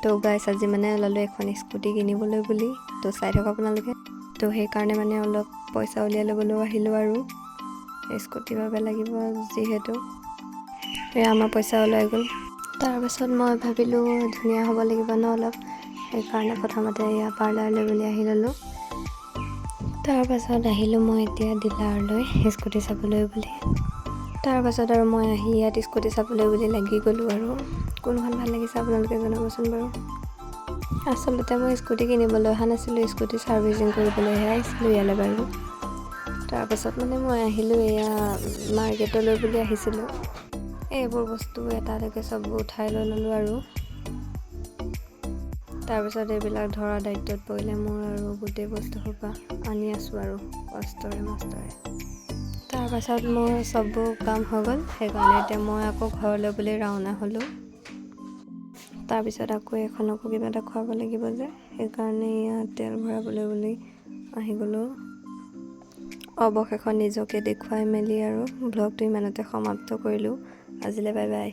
তো গাইছ আজি মানে ওলালোঁ এখন স্কুটি কিনিবলৈ বুলি। তো চাই থাকক আপোনালোকে। তো সেইকাৰণে মানে অলপ পইচা উলিয়াই ল'বলৈ আহিলোঁ আৰু স্কুটিৰ বাবে লাগিব যিহেতু আমাৰ পইচা ওলাই গ'ল। তাৰপাছত মই ভাবিলোঁ ধুনীয়া হ'ব লাগিব ন অলপ, সেইকাৰণে প্ৰথমতে এয়া পাৰ্লাৰলৈ বুলি আহি ল'লোঁ। তাৰপাছত আহিলোঁ মই এতিয়া ডিলাৰলৈ স্কুটি চাবলৈ বুলি। তাৰপাছত আৰু মই আহি ইয়াত স্কুটি চাবলৈ বুলি লাগি গ'লোঁ আৰু কোনখন ভাল লাগিছে আপোনালোকে জনাবচোন বাৰু। আচলতে মই স্কুটি কিনিবলৈ অহা নাছিলোঁ, স্কুটি ছাৰ্ভিচিং কৰিবলৈহে আহিছিলোঁ ইয়ালৈ বাৰু। তাৰপাছত মানে মই আহিলোঁ এয়া মাৰ্কেটলৈ বুলি আহিছিলোঁ। এইবোৰ বস্তু এটালৈকে চববোৰ উঠাই লৈ ল'লোঁ আৰু তাৰপিছত এইবিলাক ধৰা দায়িত্বত পৰিলে মোৰ আৰু গোটেই বস্তুসোপা আনি আছোঁ আৰু কষ্টৰে মষ্টৰে। তাৰপাছত মোৰ চববোৰ কাম হৈ গ'ল, সেইকাৰণে এতিয়া মই আকৌ ঘৰলৈ বুলি ৰাওনা হ'লোঁ। তাৰপিছত আকৌ এখনকো কিবা এটা খুৱাব লাগিব যে, সেইকাৰণে ইয়াত তেল ভৰাবলৈ বুলি আহি গ'লোঁ। অৱশেষত নিজকে দেখুৱাই মেলি আৰু ব্লগটো ইমানতে সমাপ্ত কৰিলোঁ। আজিলৈ বাই বাই।